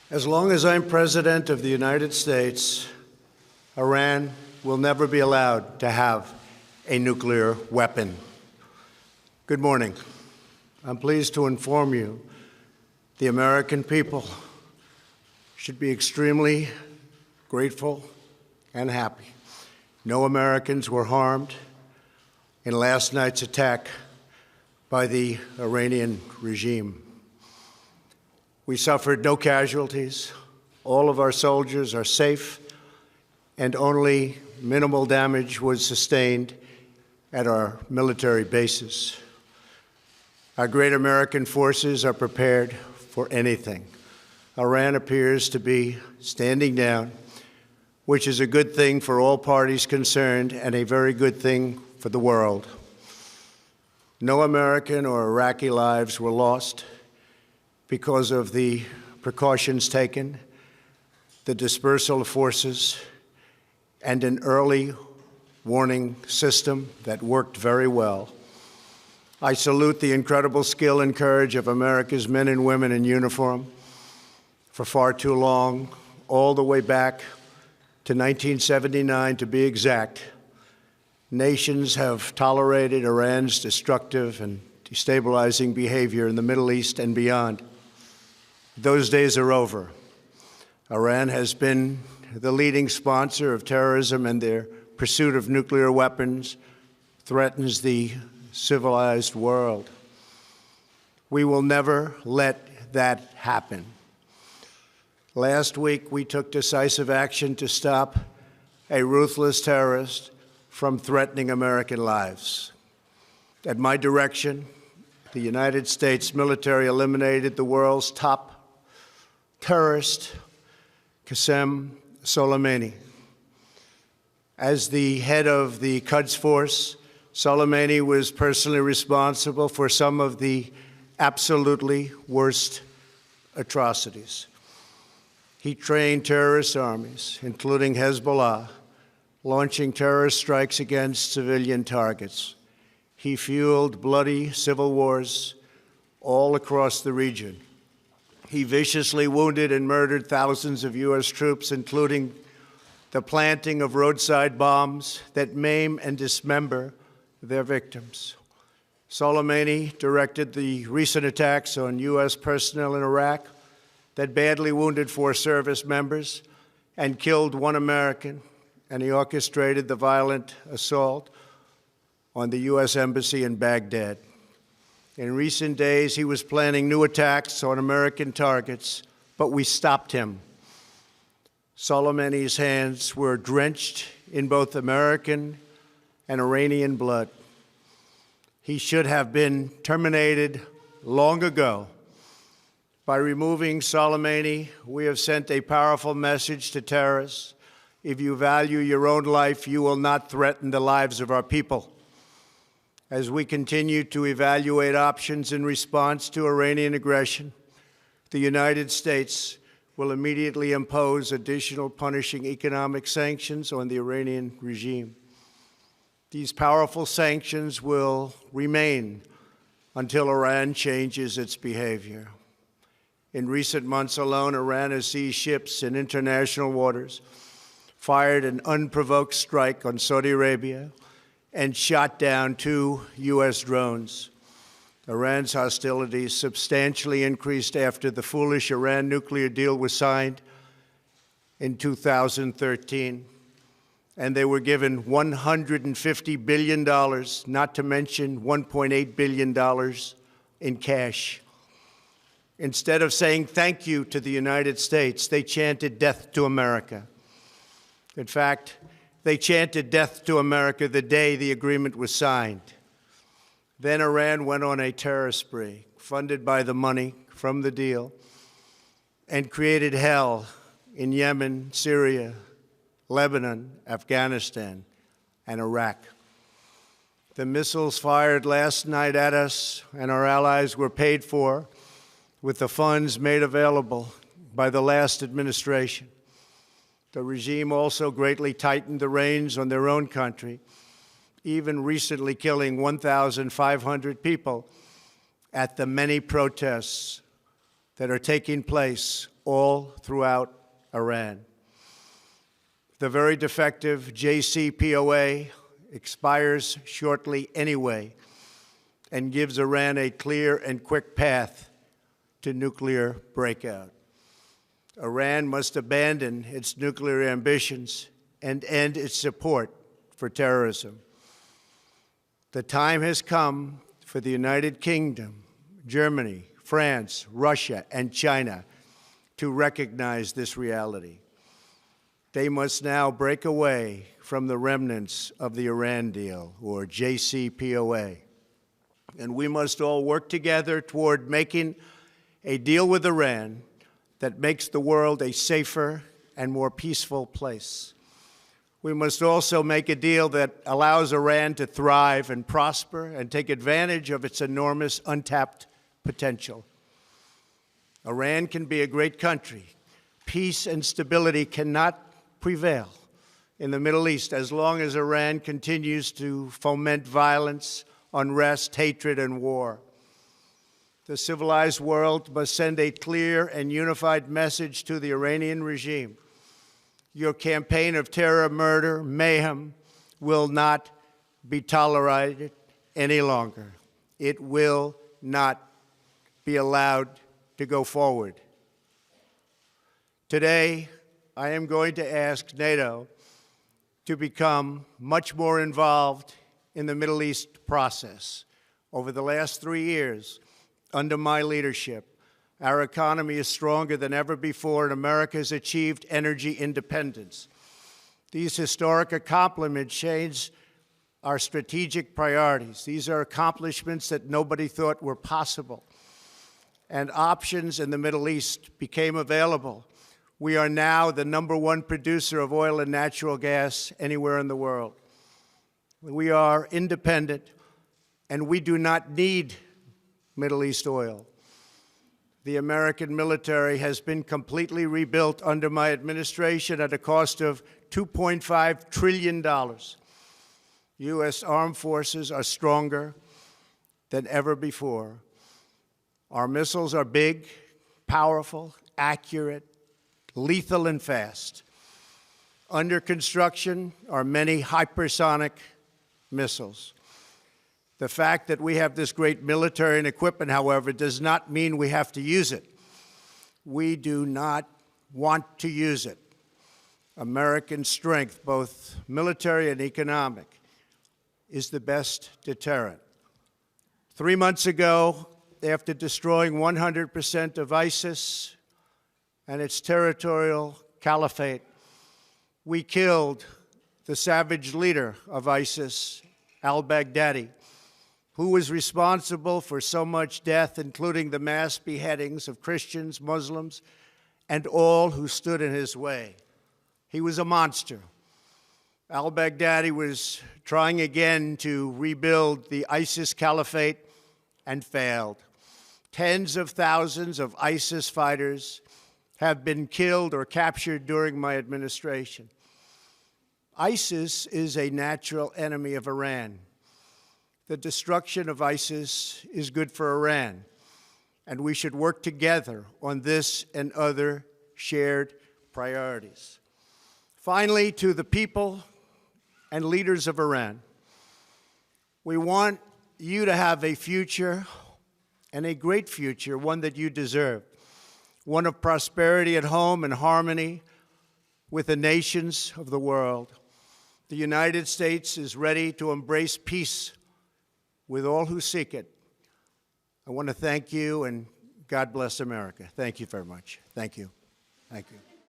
As long as I'm President of the United States, Iran will never be allowed to have a nuclear weapon. Good morning. I'm pleased to inform you the American people should be extremely grateful and happy. No Americans were harmed in last night's attack by the Iranian regime. We suffered no casualties. All of our soldiers are safe, and only minimal damage was sustained at our military bases. Our great American forces are prepared for anything. Iran appears to be standing down, which is a good thing for all parties concerned and a very good thing for the world. No American or Iraqi lives were lost because of the precautions taken, the dispersal of forces, and an early warning system that worked very well. I salute the incredible skill and courage of America's men and women in uniform. For far too long, all the way back to 1979 to be exact, nations have tolerated Iran's destructive and destabilizing behavior in the Middle East and beyond. Those days are over. Iran has been the leading sponsor of terrorism, and their pursuit of nuclear weapons threatens the civilized world. We will never let that happen. Last week, we took decisive action to stop a ruthless terrorist from threatening American lives. At my direction, the United States military eliminated the world's top terrorist, Qasem Soleimani. As the head of the Quds Force, Soleimani was personally responsible for some of the absolutely worst atrocities. He trained terrorist armies, including Hezbollah, launching terrorist strikes against civilian targets. He fueled bloody civil wars all across the region. He viciously wounded and murdered thousands of U.S. troops, including the planting of roadside bombs that maim and dismember their victims. Soleimani directed the recent attacks on U.S. personnel in Iraq that badly wounded 4 service members and killed 1 American, and he orchestrated the violent assault on the U.S. Embassy in Baghdad. In recent days, he was planning new attacks on American targets, but we stopped him. Soleimani's hands were drenched in both American and Iranian blood. He should have been terminated long ago. By removing Soleimani, we have sent a powerful message to terrorists. If you value your own life, you will not threaten the lives of our people. As we continue to evaluate options in response to Iranian aggression, the United States will immediately impose additional punishing economic sanctions on the Iranian regime. These powerful sanctions will remain until Iran changes its behavior. In recent months alone, Iran has seized ships in international waters, fired an unprovoked strike on Saudi Arabia, and shot down 2 U.S. drones. Iran's hostilities substantially increased after the foolish Iran nuclear deal was signed in 2013, and they were given $150 billion, not to mention $1.8 billion in cash. Instead of saying thank you to the United States, they chanted death to America. In fact, they chanted death to America the day the agreement was signed. Then Iran went on a terror spree, funded by the money from the deal, and created hell in Yemen, Syria, Lebanon, Afghanistan, and Iraq. The missiles fired last night at us and our allies were paid for with the funds made available by the last administration. The regime also greatly tightened the reins on their own country, even recently killing 1,500 people at the many protests that are taking place all throughout Iran. The very defective JCPOA expires shortly anyway and gives Iran a clear and quick path to nuclear breakout. Iran must abandon its nuclear ambitions and end its support for terrorism. The time has come for the United Kingdom, Germany, France, Russia, and China to recognize this reality. They must now break away from the remnants of the Iran deal, or JCPOA. And we must all work together toward making a deal with Iran that makes the world a safer and more peaceful place. We must also make a deal that allows Iran to thrive and prosper and take advantage of its enormous untapped potential. Iran can be a great country. Peace and stability cannot prevail in the Middle East as long as Iran continues to foment violence, unrest, hatred, and war. The civilized world must send a clear and unified message to the Iranian regime. Your campaign of terror, murder, mayhem will not be tolerated any longer. It will not be allowed to go forward. Today, I am going to ask NATO to become much more involved in the Middle East process. Over the last 3 years, under my leadership, our economy is stronger than ever before, and America has achieved energy independence. These historic accomplishments change our strategic priorities. These are accomplishments that nobody thought were possible. And options in the Middle East became available. We are now the #1 producer of oil and natural gas anywhere in the world. We are independent, and we do not need Middle East oil. The American military has been completely rebuilt under my administration at a cost of $2.5 trillion. U.S. armed forces are stronger than ever before. Our missiles are big, powerful, accurate, lethal, and fast. Under construction are many hypersonic missiles. The fact that we have this great military and equipment, however, does not mean we have to use it. We do not want to use it. American strength, both military and economic, is the best deterrent. 3 months ago, after destroying 100% of ISIS and its territorial caliphate, we killed the savage leader of ISIS, al-Baghdadi, who was responsible for so much death, including the mass beheadings of Christians, Muslims, and all who stood in his way. He was a monster. Al-Baghdadi was trying again to rebuild the ISIS caliphate and failed. Tens of thousands of ISIS fighters have been killed or captured during my administration. ISIS is a natural enemy of Iran. The destruction of ISIS is good for Iran, and we should work together on this and other shared priorities. Finally, to the people and leaders of Iran, we want you to have a future, and a great future, one that you deserve, one of prosperity at home and harmony with the nations of the world. The United States is ready to embrace peace with all who seek it. I want to thank you, and God bless America. Thank you very much. Thank you. Thank you.